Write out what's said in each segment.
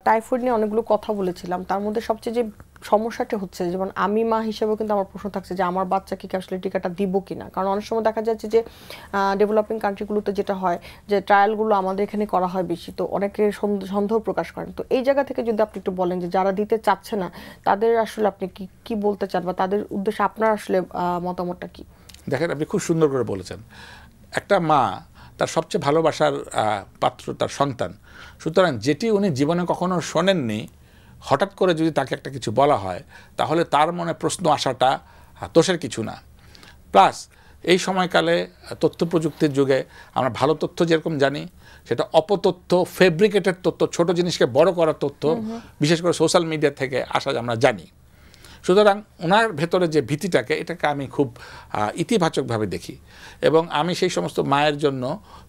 Typhoid নিয়ে অনেকগুলো কথা বলেছিলাম, তার মধ্যে সবচেয়ে যে সমস্যাটা হচ্ছে, যেমন আমি মা হিসেবেও কিন্তু আমার প্রশ্ন থাকছে যে আমার বাচ্চাকে আসলে টিকাটা দিব কিনা। কারণ অনেক সময় দেখা যাচ্ছে যে ডেভেলপিং কান্ট্রিগুলোতে যেটা হয় যে ট্রায়ালগুলো আমাদের এখানে করা হয় বেশি, তো অনেকে সন্দেহ প্রকাশ করেন। তো এই জায়গা থেকে যদি আপনি একটু বলেন যে যারা দিতে চাচ্ছে না তাদের আসলে আপনি কি বলতে চান, বা তাদের উদ্দেশ্যে আপনার আসলে মতামতটা কি? দেখেন, আপনি খুব সুন্দর করে বলেছেন। একটা মা তার সবচেয়ে ভালোবাসার পাত্র তার সন্তান, সুতরাং যেটি উনি জীবনে কখনো শোনেননি, হঠাৎ করে যদি তাকে একটা কিছু বলা হয় তাহলে তার মনে প্রশ্ন আসাটা দোষের কিছু না। প্লাস এই সময়কালে তথ্য প্রযুক্তির যুগে আমরা ভালো তথ্য যেরকম জানি, সেটা অপতথ্য, ফেব্রিকেটেড তথ্য, ছোট জিনিসকে বড় করার তথ্য, বিশেষ করে সোশ্যাল মিডিয়া থেকে আসা আমরা জানি। সুতরাং ওনার ভেতরে যে ভীতিটাকে, এটাকে আমি খুব ইতিবাচকভাবে দেখি। এবং আমি সেই সমস্ত মায়ের জন্য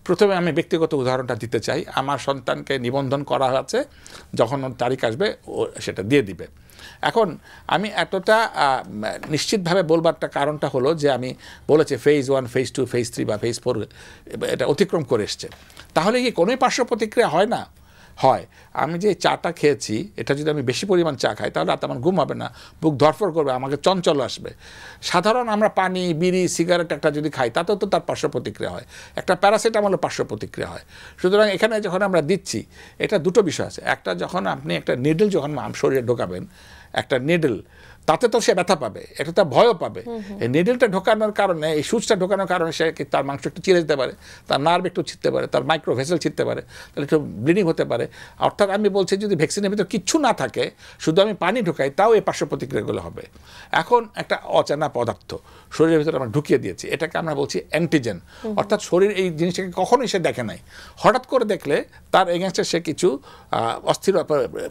প্রথমে আমি ব্যক্তিগত উদাহরণটা দিতে চাই। আমার সন্তানকে নিবন্ধন করা আছে, যখন ওর তারিখ আসবে ও সেটা দিয়ে দিবে। এখন আমি এতটা নিশ্চিতভাবে বলবারটা কারণটা হলো যে আমি বলেছি ফেজ 1, ফেজ 2, ফেজ 3 বা ফেজ 4 এটা অতিক্রম করে এসছে। তাহলে কি কোনোই পার্শ্ব প্রতিক্রিয়া হয় না? হয়। আমি যে চাটা খেয়েছি, এটা যদি আমি বেশি পরিমাণ চা খাই তাহলে রাতে আমার ঘুম হবে না, বুক ধরফর করবে, আমাকে চঞ্চল আসবে। সাধারণ আমরা পানি, বিড়ি, সিগারেট একটা যদি খাই তাতেও তো তার পার্শ্ব প্রতিক্রিয়া হয়। একটা প্যারাসিটামলের পার্শ্ব প্রতিক্রিয়া হয়। সুতরাং এখানে যখন আমরা দিচ্ছি, এটা দুটো বিষয় আছে। একটা, যখন আপনি একটা নিডল যখন শরীরে ঢোকাবেন, একটা নিডল, তাতে তো সে ব্যথা পাবে, এটা তার ভয়ও পাবে। এই নিডলটা ঢোকানোর কারণে, এই সুচটা ঢোকানোর কারণে সে তার মাংস একটু চিরে যেতে পারে, তার নার্ভ একটু ছিঁড়তে পারে, তার মাইক্রো ভেসেল ছিঁড়তে পারে, তাহলে একটু ব্লিডিং হতে পারে। অর্থাৎ আমি বলছি যদি ভ্যাকসিনের ভিতরে কিচ্ছু না থাকে, শুধু আমি পানি ঢোকাই, তাও এই পার্শ্ব প্রতিক্রিয়াগুলো হবে। এখন একটা অচেনা পদার্থ শরীরের ভিতরে আমরা ঢুকিয়ে দিয়েছি, এটাকে আমরা বলছি অ্যান্টিজেন। অর্থাৎ শরীর এই জিনিসটাকে কখনোই সে দেখে নাই, হঠাৎ করে দেখলে তার এগেনস্টে সে কিছু অস্থির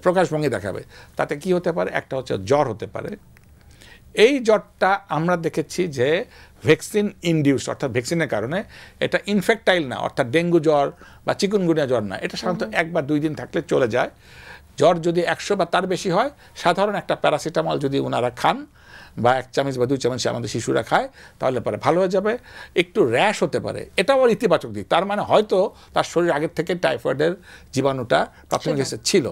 প্রকাশভঙ্গি দেখাবে। তাতে কি হতে পারে? একটা হচ্ছে জ্বর হতে পারে। এই জ্বরটা আমরা দেখেছি যে ভ্যাকসিন ইনডিউস, অর্থাৎ ভ্যাকসিনের কারণে, এটা ইনফেক্টাইল না, অর্থাৎ ডেঙ্গু জ্বর বা চিকুনগুনিয়া জ্বর না। এটা সাধারণত 1 বা 2 দিন থাকলে চলে যায়। জ্বর যদি 100 বা তার বেশি হয়, সাধারণ একটা প্যারাসিটামল যদি ওনারা খান, বা 1 চামচ বা 2 চামচ আমাদের শিশুরা খায়, তাহলে পরে ভালো হয়ে যাবে। একটু র্যাশ হতে পারে, এটাও আর ইতিবাচক দিক। তার মানে হয়তো তার শরীর আগের থেকে টাইফয়েডের জীবাণুটা প্রাথমিক ছিল,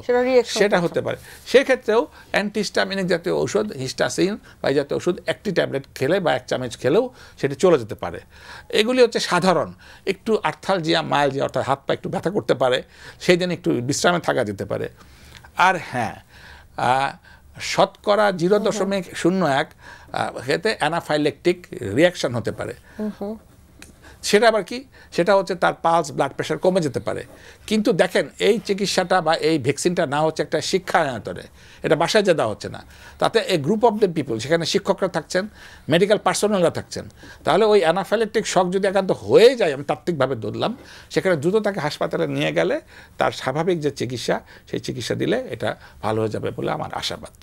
সেটা হতে পারে। সেক্ষেত্রেও অ্যান্টিহিস্টামিনিক জাতীয় ঔষধ, হিস্টাসিন বা এই জাতীয় ওষুধ একটি ট্যাবলেট খেলে বা 1 চামচ খেলেও সেটি চলে যেতে পারে। এগুলি হচ্ছে সাধারণ। একটু আর্থালজিয়া, মায়ালজিয়া, অর্থাৎ হাত পা একটু ব্যথা করতে পারে, সেই দিন একটু বিশ্রামে থাকা যেতে পারে। আর হ্যাঁ, শতকরা 0.01 এতে অ্যানাফাইলেকটিক রিয়াকশন হতে পারে। সেটা আবার কি? সেটা হচ্ছে তার পালস, ব্লাড প্রেশার কমে যেতে পারে। কিন্তু দেখেন, এই চিকিৎসাটা বা এই ভ্যাকসিনটা না হচ্ছে একটা শিক্ষায়তনে, এটা বাসায় যে দেওয়া হচ্ছে না। তাতে এ গ্রুপ অফ দ্য পিপল, সেখানে শিক্ষকরা থাকছেন, মেডিকেল পার্সোনালরা থাকছেন। তাহলে ওই অ্যানাফাইলেকটিক শক যদি একান্ত হয়ে যায়, আমি তাত্ত্বিকভাবে ধরলাম, সেখানে দ্রুত তাকে হাসপাতালে নিয়ে গেলে তার স্বাভাবিক যে চিকিৎসা, সেই চিকিৎসা দিলে এটা ভালো হয়ে যাবে বলে আমার আশাবাদ।